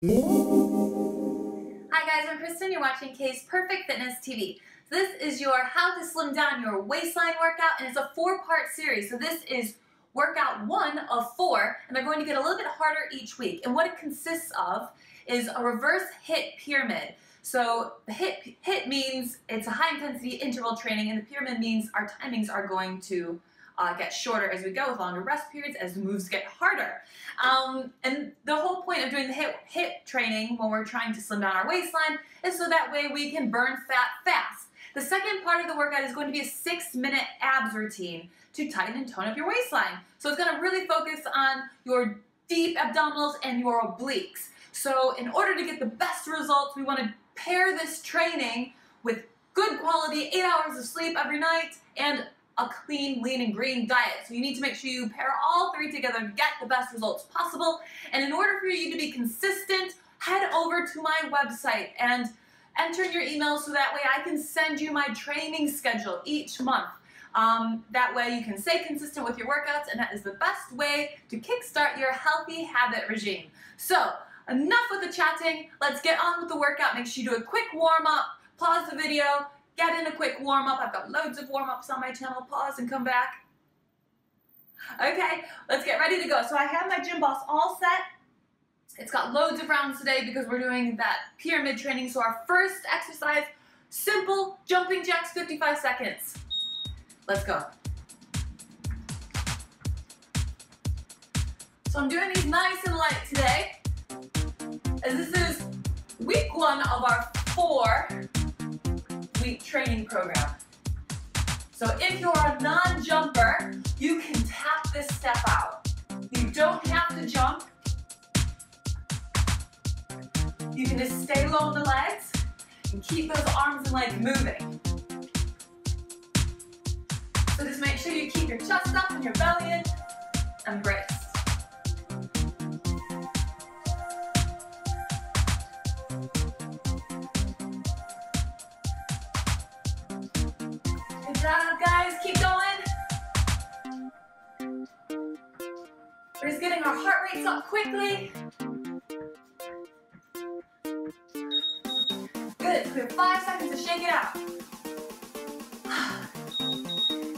Hi guys, I'm Kristen. You're watching Kay's Perfect Fitness TV. So this is your how to slim down your waistline workout, and it's a 4-part series. So this is workout 1 of 4, and they're going to get a little bit harder each week. And what it consists of is a reverse HIIT pyramid. So the HIIT means it's a high intensity interval training, and the pyramid means our timings are going to get shorter as we go with longer rest periods as the moves get harder. And the whole point of doing the HIIT training when we're trying to slim down our waistline is so that way we can burn fat fast. The second part of the workout is going to be a 6-minute abs routine to tighten and tone up your waistline. So it's going to really focus on your deep abdominals and your obliques. So in order to get the best results, we want to pair this training with good quality 8 hours of sleep every night and a clean, lean, and green diet. So you need to make sure you pair all 3 together to get the best results possible. And in order for you to be consistent, head over to my website and enter in your email so that way I can send you my training schedule each month. That way you can stay consistent with your workouts, and that is the best way to kickstart your healthy habit regime. So enough with the chatting. Let's get on with the workout. Make sure you do a quick warm-up, pause the video, get in a quick warm-up. I've got loads of warm-ups on my channel. Pause and come back. Okay, let's get ready to go. So I have my gym boss all set. It's got loads of rounds today because we're doing that pyramid training. So our first exercise, simple jumping jacks, 55 seconds. Let's go. So I'm doing these nice and light today, as this is week 1 of our 4-week training program. So if you're a non-jumper, you can tap this step out. You don't have to jump. You can just stay low on the legs and keep those arms and legs moving. So just make sure you keep your chest up and your belly in and brace. Good job, guys. Keep going. We're just getting our heart rates up quickly. Good. We have 5 seconds to shake it out.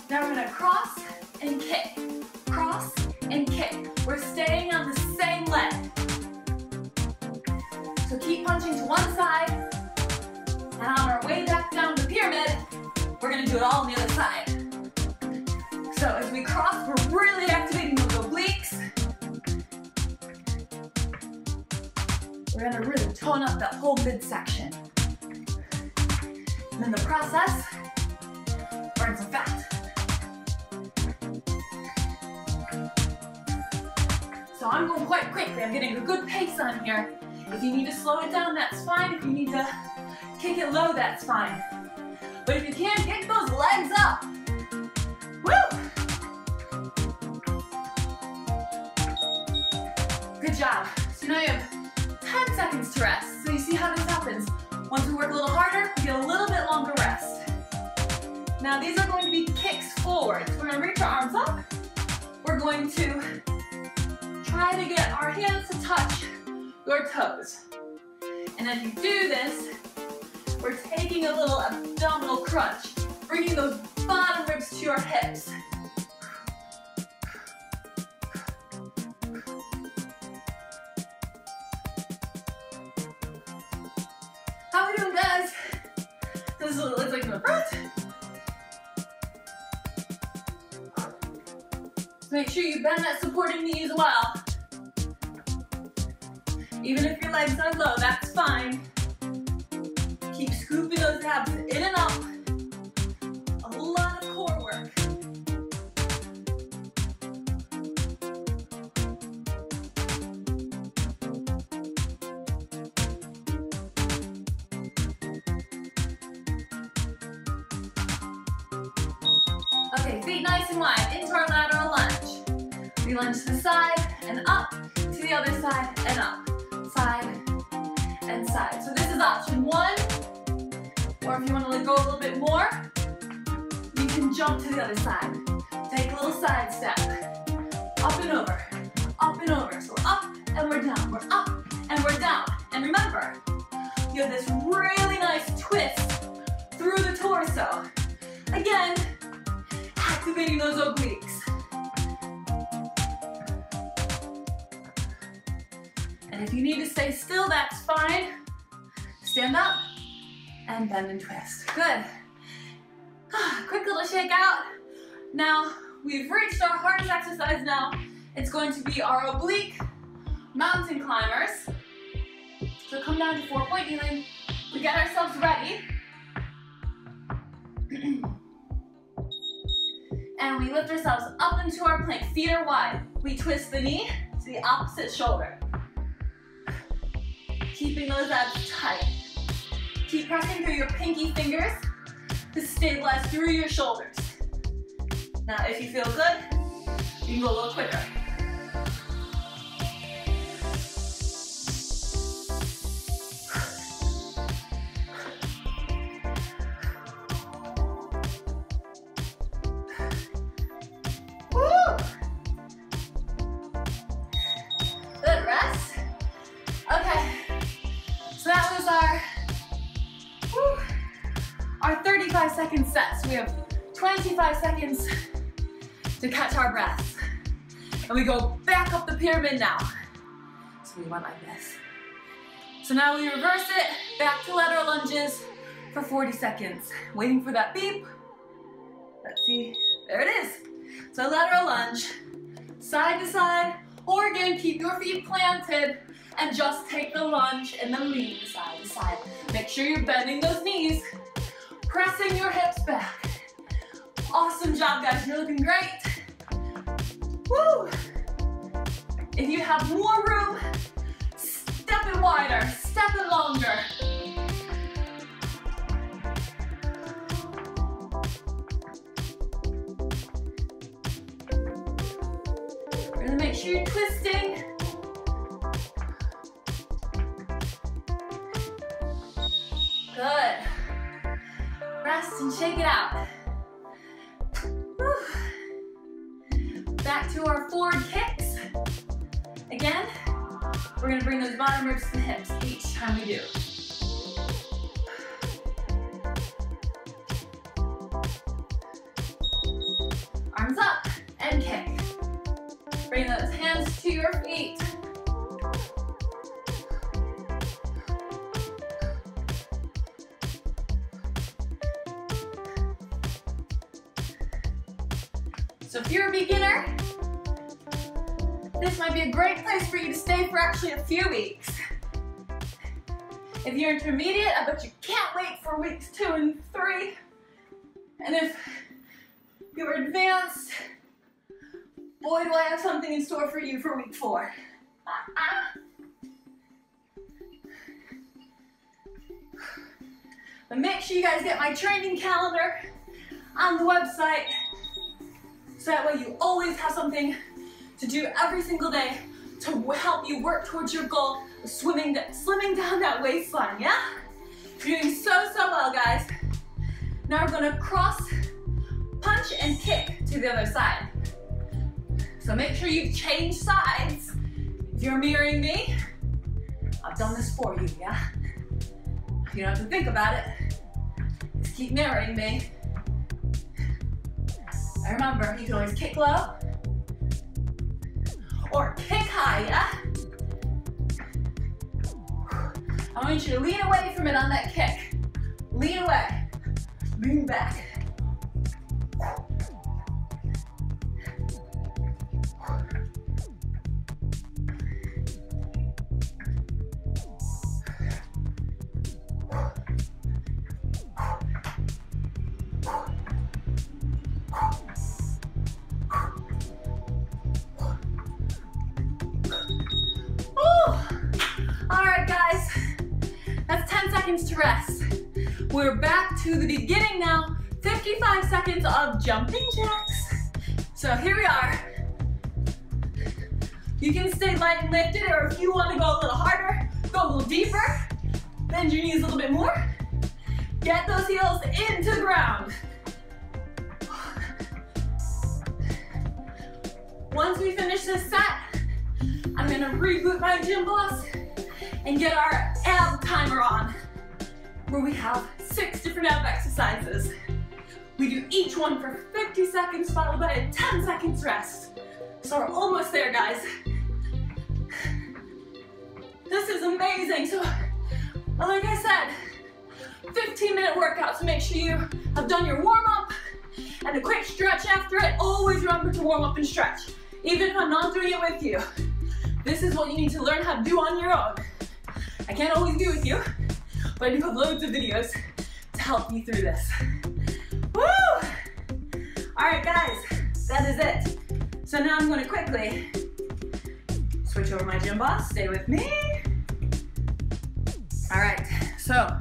Now we're going to cross and kick. Cross and kick. We're staying on the same leg. So keep punching to one side. And on our way back down the pyramid, we're going to do it all on the other side. So as we cross, we're really activating those obliques. We're going to really tone up that whole midsection. And in the process, burn some fat. So I'm going quite quickly. I'm getting a good pace on here. If you need to slow it down, that's fine. If you need to kick it low, that's fine. But if you can't, kick those legs up. Woo! Good job. So now you have 10 seconds to rest. So you see how this happens. Once we work a little harder, we get a little bit longer rest. Now these are going to be kicks forward. So we're going to reach our arms up. We're going to try to get our hands to touch your toes. And as you do this, we're taking a little abdominal crunch, bringing those bottom ribs to your hips. How are we doing, guys? This is what it looks like in the front. So make sure you bend that supporting knee as well. Even if your legs are low, that's fine. Keep scooping those abs in and up. A lot of core work. Okay, feet nice and wide into our lateral lunge. We lunge to the side and up, to the other side and up. Side and side. So this is option 1, or if you want to go a little bit more, you can jump to the other side. Take a little side step. Up and over. Up and over. So we're up and we're down. We're up and we're down. And remember, you have this really nice twist through the torso. Again, activating those obliques. And if you need to stay still, that's fine. Stand up and bend and twist. Good. Quick little shake out. Now, we've reached our hardest exercise now. It's going to be our oblique mountain climbers. So come down to 4-point kneeling. We get ourselves ready. And we lift ourselves up into our plank. Feet are wide. We twist the knee to the opposite shoulder. Keeping those abs tight. Keep pressing through your pinky fingers to stabilize through your shoulders. Now, if you feel good, you can go a little quicker. Good, rest. Okay, so that was our 35-second sets. We have 25 seconds to catch our breath. And we go back up the pyramid now. So we went like this. So now we reverse it, back to lateral lunges for 40 seconds. Waiting for that beep. Let's see, there it is. So lateral lunge, side to side, or again, keep your feet planted and just take the lunge and then lean side to side. Make sure you're bending those knees, pressing your hips back. Awesome job, guys, you're looking great. Woo! If you have more room, step it wider, step it longer. Really make sure you're twisting. Good. Rest and shake it out. Whew. Back to our forward kicks. Again, we're gonna bring those bottom ribs to the hips each time we do. Arms up and kick. Bring those hands to your feet. So if you're a beginner, this might be a great place for you to stay for actually a few weeks. If you're intermediate, I bet you can't wait for weeks 2 and 3. And if you're advanced, boy, do I have something in store for you for week 4. But make sure you guys get my training calendar on the website, so that way you always have something to do every single day to help you work towards your goal of slimming down that waistline, yeah? You're doing so well, guys. Now we're gonna cross, punch, and kick to the other side. So make sure you change sides. If you're mirroring me, I've done this for you, yeah? You don't have to think about it. Just keep mirroring me. And remember, you can always kick low or kick high, yeah? I want you to lean away from it on that kick. Lean away, lean back. To rest. We're back to the beginning now. 55 seconds of jumping jacks. So here we are. You can stay light and lifted, or if you want to go a little harder, go a little deeper. Bend your knees a little bit more. Get those heels into the ground. Once we finish this set, I'm gonna reboot my gym boss and get our timer on where we have 6 different ab exercises. We do each one for 50 seconds followed by a 10 seconds rest. So we're almost there, guys. This is amazing. So, like I said, 15-minute workout, so make sure you have done your warm-up and a quick stretch after it. Always remember to warm up and stretch, even if I'm not doing it with you. This is what you need to learn how to do on your own. I can't always do it with you, but I do have loads of videos to help you through this. Woo! All right, guys, that is it. So now I'm going to quickly switch over my gym boss. Stay with me. All right, so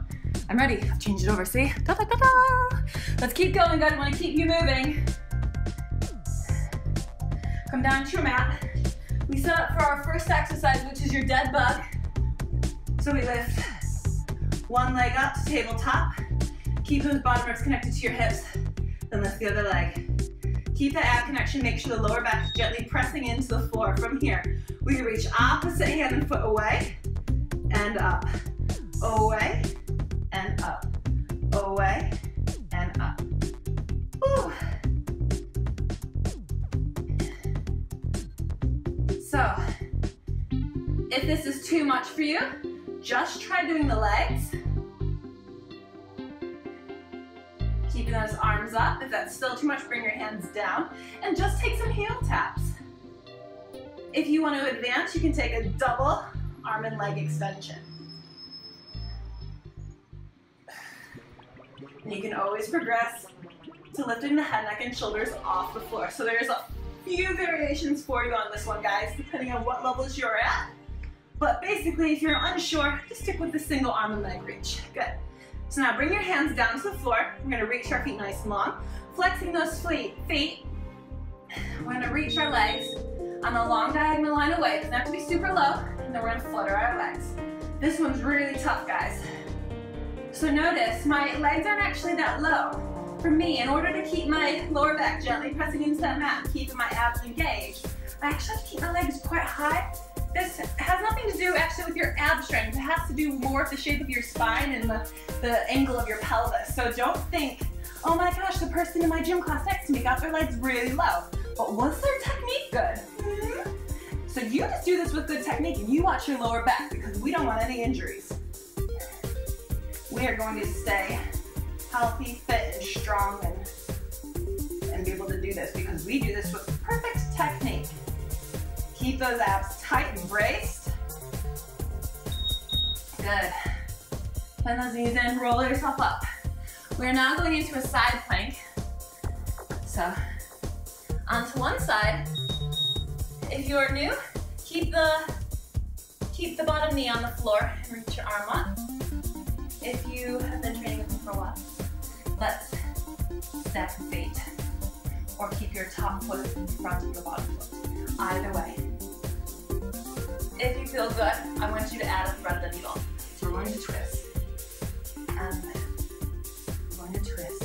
I'm ready. I've changed it over, see? Da, da, da, da. Let's keep going, guys. I want to keep you moving. Come down to your mat. We set up for our first exercise, which is your dead bug. So we lift one leg up to tabletop. Keep those bottom ribs connected to your hips. Then lift the other leg. Keep the ab connection. Make sure the lower back is gently pressing into the floor. From here, we can reach opposite hand and foot away and up. Away and up. Away and up. Woo. So, if this is too much for you, just try doing the legs. Keeping those arms up. If that's still too much, bring your hands down and just take some heel taps. If you want to advance, you can take a double arm and leg extension. And you can always progress to lifting the head, neck, and shoulders off the floor. So there's a few variations for you on this one, guys, depending on what levels you're at. But basically, if you're unsure, just stick with the single arm and leg reach. Good. So now bring your hands down to the floor. We're gonna reach our feet nice and long. Flexing those feet. We're gonna reach our legs on the long diagonal line away. It doesn't have to be super low. And then we're gonna flutter our legs. This one's really tough, guys. So notice, my legs aren't actually that low. For me, in order to keep my lower back gently pressing into that mat and keeping my abs engaged, I actually have to keep my legs quite high. This has nothing to do actually with your ab strength. It has to do more with the shape of your spine and the angle of your pelvis. So don't think, oh my gosh, the person in my gym class next to me got their legs really low. But was their technique good? So you just do this with good technique and you watch your lower back because we don't want any injuries. We are going to stay healthy, fit, and strong and be able to do this because we do this with perfect technique. Keep those abs tight and braced. Good. Bend those knees in, roll yourself up. We're now going into a side plank. So, onto one side. If you're new, keep the bottom knee on the floor and reach your arm up. If you have been training with me for a while, let's stack the feet. Or keep your top foot in front of your bottom foot. Either way. If you feel good, I want you to add a thread of the needle. So we're going to twist. And lift. We're going to twist.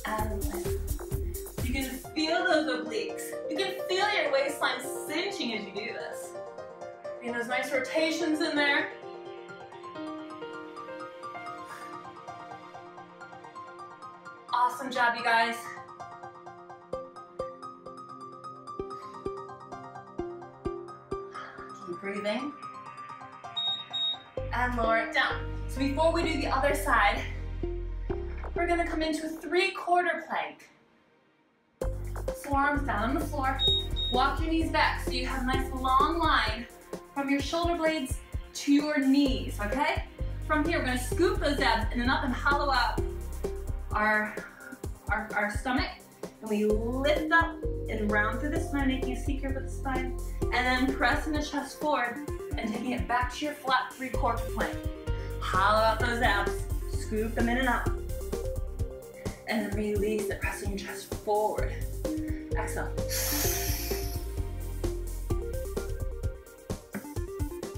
And lift. You can feel those obliques. You can feel your waistline cinching as you do this. Getting those nice rotations in there. Awesome job, you guys. Keep breathing. And lower it down. So before we do the other side, we're gonna come into a 3/4 plank. Forearms down on the floor. Walk your knees back so you have a nice long line from your shoulder blades to your knees, okay? From here, we're gonna scoop those abs in and up and hollow out our stomach. And we lift up and round through the spine, making a C curve with the spine. And then pressing the chest forward and taking it back to your flat 3/4 plank. Hollow out those abs, scoop them in and up. And then release it, pressing your chest forward. Exhale.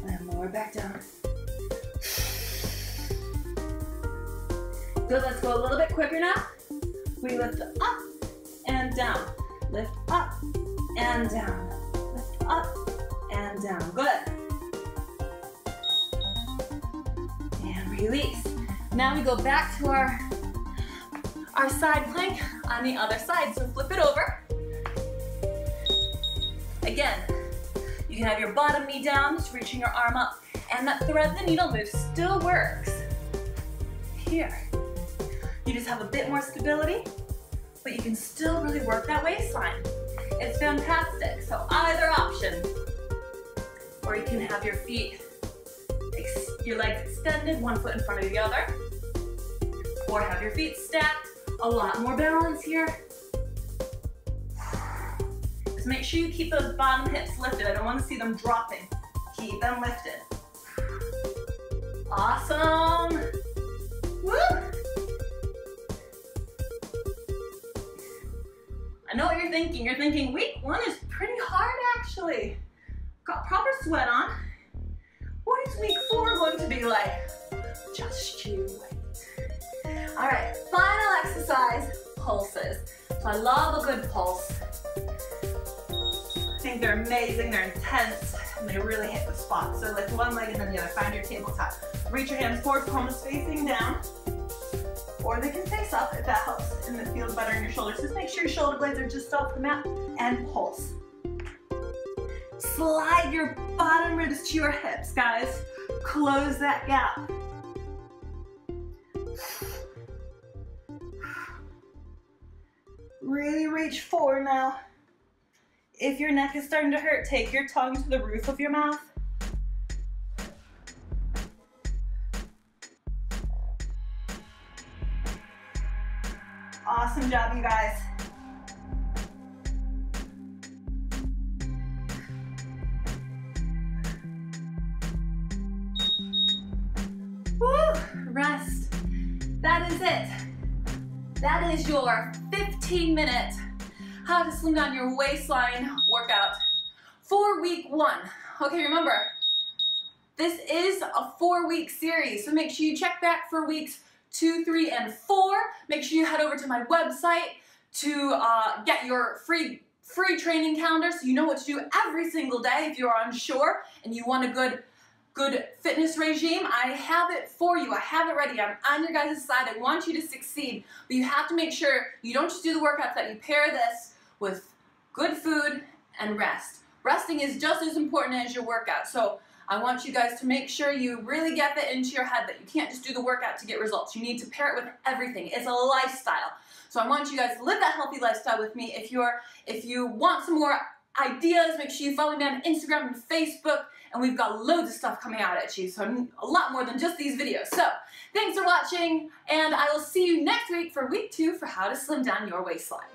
And lower back down. Good, let's go a little bit quicker now. We lift up and down. Lift up and down. Lift up and down. Good. release. Now we go back to our side plank on the other side. So flip it over. Again, you can have your bottom knee down, just reaching your arm up, and that thread the needle move still works. Here, you just have a bit more stability, but you can still really work that waistline. It's fantastic. So either option, or you can have your feet, your legs extended, one foot in front of the other, or have your feet stacked. A lot more balance here. Just make sure you keep those bottom hips lifted. I don't want to see them dropping. Keep them lifted. Awesome. Woo! I know what you're thinking. You're thinking, week one is pretty hard actually. Got proper sweat on. What is week 4 going to be like? Just you wait. All right, final exercise, pulses. So I love a good pulse. I think they're amazing, they're intense, and they really hit the spot. So like one leg and then the other, find your tabletop. Reach your hands forward, palms facing down, or they can face up if that helps and it feels better in your shoulders. Just make sure your shoulder blades are just off the mat and pulse. Slide your bottom ribs to your hips, guys. Close that gap. Really reach forward now. If your neck is starting to hurt, take your tongue to the roof of your mouth. Awesome job, you guys. Woo! Rest. That is it. That is your 15-minute how to slim down your waistline workout for week 1. Okay, remember, this is a 4-week series, so make sure you check back for weeks 2, 3, and 4. Make sure you head over to my website to get your free training calendar so you know what to do every single day if you're unsure and you want a good fitness regime. I have it for you. I have it ready. I'm on your guys' side. I want you to succeed, but you have to make sure you don't just do the workouts, that you pair this with good food and rest. Resting is just as important as your workout. So I want you guys to make sure you really get that into your head that you can't just do the workout to get results. You need to pair it with everything. It's a lifestyle. So I want you guys to live that healthy lifestyle with me. If you want some more ideas, make sure you follow me on Instagram and Facebook, and we've got loads of stuff coming out at you, so a lot more than just these videos. So thanks for watching, and I will see you next week for week 2 for how to slim down your waistline.